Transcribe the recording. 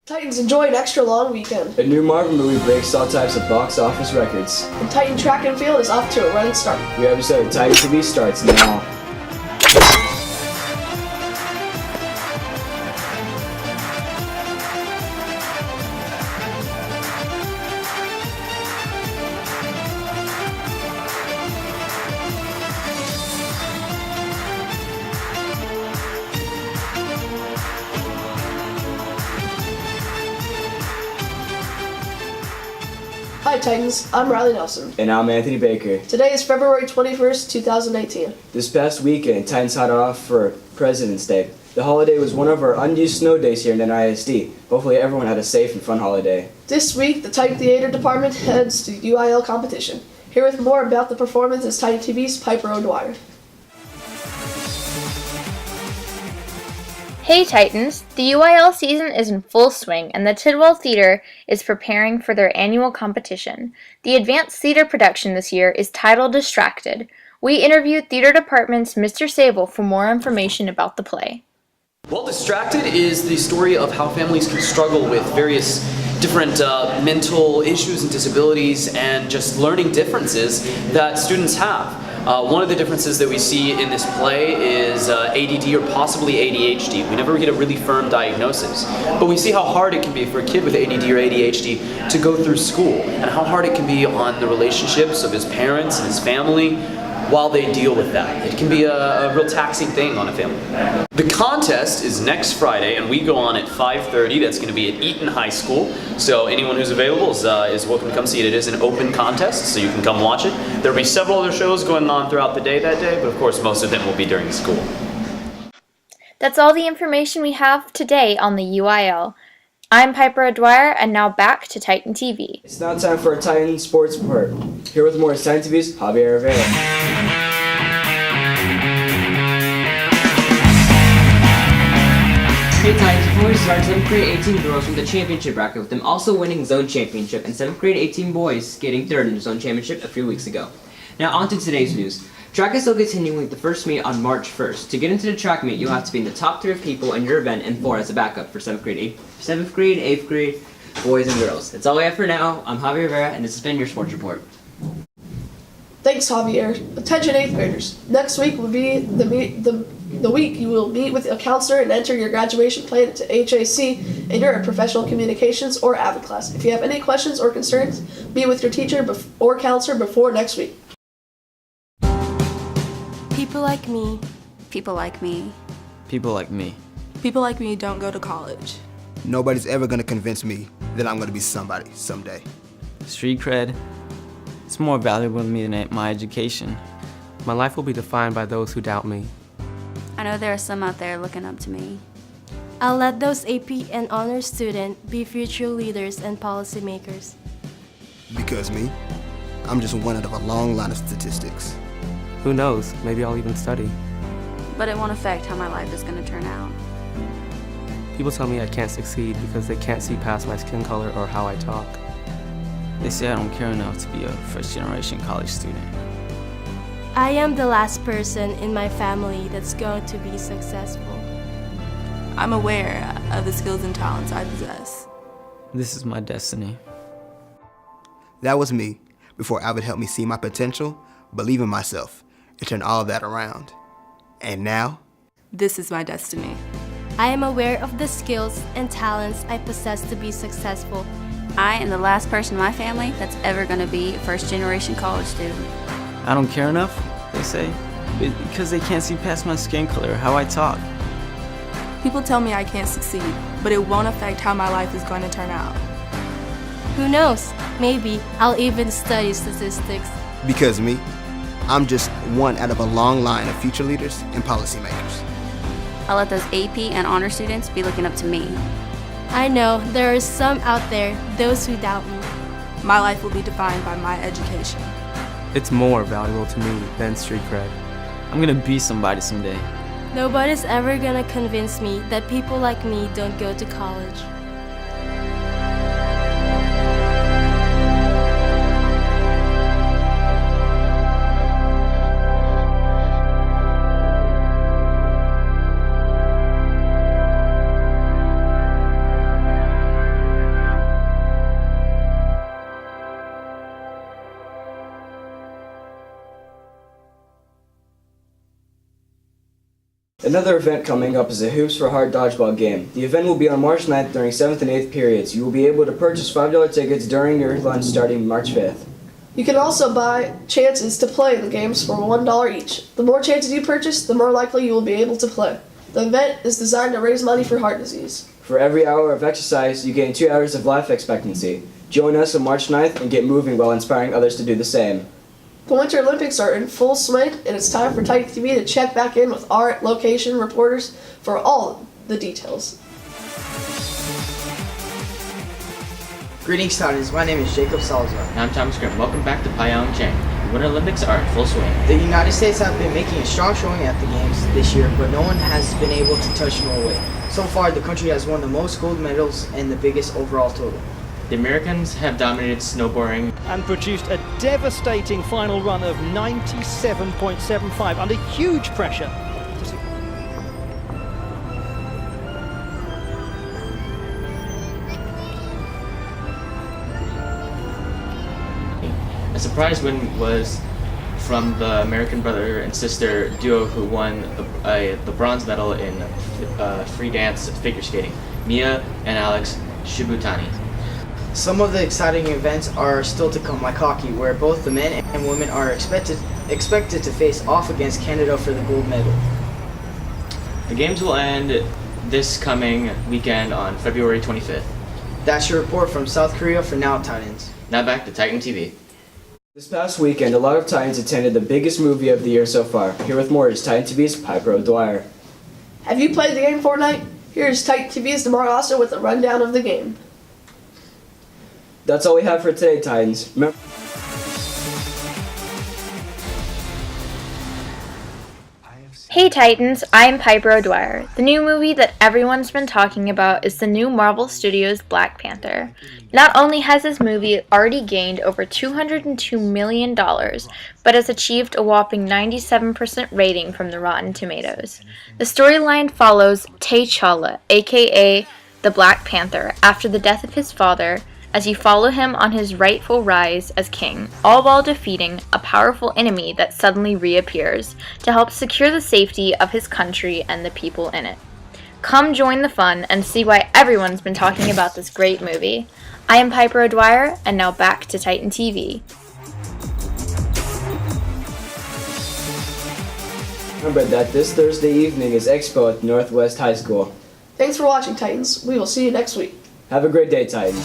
Titans enjoy an extra long weekend. A new Marvel movie breaks all types of box office records. And Titan Track and Field is off to a running start. New episode of TitanTV starts now. Hi Titans, I'm Riley Nelson. And I'm Anthony Baker. Today is February 21st, 2018. This past weekend, Titans had off for President's Day. The holiday was one of our unused snow days here in NISD. Hopefully everyone had a safe and fun holiday. This week, the Titan Theater Department heads to UIL competition. Here with more about the performance is Titan TV's Piper O'Dwyer. Hey Titans! The UIL season is in full swing and the Tidwell Theater is preparing for their annual competition. The advanced theater production this year is titled Distracted. We interviewed Theater Department's Mr. Sable for more information about the play. Well, Distracted is the story of how families can struggle with various different mental issues and disabilities and just learning differences that students have. One of the differences that we see in this play is ADD or possibly ADHD. We never get a really firm diagnosis, but we see how hard it can be for a kid with ADD or ADHD to go through school and how hard it can be on the relationships of his parents and his family while they deal with that. It can be a real taxing thing on a family. The contest is next Friday and we go on at 5:30. That's going to be at Eaton High School. So anyone who's available is welcome to come see it. It is an open contest, so you can come watch it. There will be several other shows going on throughout the day that day, but of course most of them will be during school. That's all the information we have today on the UIL. I'm Piper O'Dwyer, and now back to Titan TV. It's now time for a Titan Sports Report. Here with more is TitanTV's Javier Rivera. Hey Titans, before we start, 7th grade 18 girls from the championship bracket, with them also winning zone championship, and 7th grade 18 boys getting third in the zone championship a few weeks ago. Now on to today's news. Track is still continuing with the first meet on March 1st. To get into the track meet, you'll have to be in the top 3 of people in your event and 4 as a backup for 7th grade, 8th grade, boys and girls. That's all we have for now. I'm Javier Rivera, and this has been your sports report. Thanks, Javier. Attention 8th graders. Next week will be the week you will meet with a counselor and enter your graduation plan to HAC in your professional communications or AVID class. If you have any questions or concerns, meet with your teacher or counselor before next week. People like me. People like me. People like me. People like me don't go to college. Nobody's ever gonna convince me that I'm gonna be somebody someday. Street cred, it's more valuable to me than my education. My life will be defined by those who doubt me. I know there are some out there looking up to me. I'll let those AP and honors students be future leaders and policymakers. Because me, I'm just one out of a long line of statistics. Who knows, maybe I'll even study. But it won't affect how my life is going to turn out. People tell me I can't succeed because they can't see past my skin color or how I talk. They say I don't care enough to be a first-generation college student. I am the last person in my family that's going to be successful. I'm aware of the skills and talents I possess. This is my destiny. That was me, before AVID helped me see my potential, believe in myself, and turn all of that around. And now? This is my destiny. I am aware of the skills and talents I possess to be successful. I am the last person in my family that's ever going to be a first-generation college student. I don't care enough, they say, because they can't see past my skin color or how I talk. People tell me I can't succeed, but it won't affect how my life is going to turn out. Who knows? Maybe I'll even study statistics. Because me, I'm just one out of a long line of future leaders and policymakers. I'll let those AP and honor students be looking up to me. I know there are some out there, those who doubt me. My life will be defined by my education. It's more valuable to me than street cred. I'm gonna be somebody someday. Nobody's ever gonna convince me that people like me don't go to college. Another event coming up is a Hoops for Heart dodgeball game. The event will be on March 9th during 7th and 8th periods. You will be able to purchase $5 tickets during your lunch starting March 5th. You can also buy chances to play the games for $1 each. The more chances you purchase, the more likely you will be able to play. The event is designed to raise money for heart disease. For every hour of exercise, you gain 2 hours of life expectancy. Join us on March 9th and get moving while inspiring others to do the same. The Winter Olympics are in full swing, and it's time for TitanTV to check back in with our location reporters for all the details. Greetings, Titans. My name is Jacob Salazar. And I'm Thomas Grimm. Welcome back to Pyeongchang. The Winter Olympics are in full swing. The United States have been making a strong showing at the games this year, but no one has been able to touch Norway. So far, the country has won the most gold medals and the biggest overall total. The Americans have dominated snowboarding and produced a devastating final run of 97.75 under huge pressure. A surprise win was from the American brother and sister duo who won the bronze medal in free dance figure skating, Mia and Alex Shibutani. Some of the exciting events are still to come, like hockey, where both the men and women are expected to face off against Canada for the gold medal. The games will end this coming weekend on February 25th. That's your report from South Korea for Now Titans. Now back to Titan TV. This past weekend, a lot of Titans attended the biggest movie of the year so far. Here with more is Titan TV's Piper O'Dwyer. Have you played the game Fortnite? Here's Titan TV's DeMar Oster with a rundown of the game. That's all we have for today, Titans. Hey Titans, I'm Piper O'Dwyer. The new movie that everyone's been talking about is the new Marvel Studios Black Panther. Not only has this movie already gained over $202 million, but has achieved a whopping 97% rating from the Rotten Tomatoes. The storyline follows T'Challa, aka the Black Panther, after the death of his father, as you follow him on his rightful rise as king, all while defeating a powerful enemy that suddenly reappears to help secure the safety of his country and the people in it. Come join the fun and see why everyone's been talking about this great movie. I am Piper O'Dwyer, and now back to Titan TV. Remember that this Thursday evening is Expo at Northwest High School. Thanks for watching, Titans. We will see you next week. Have a great day, Titans.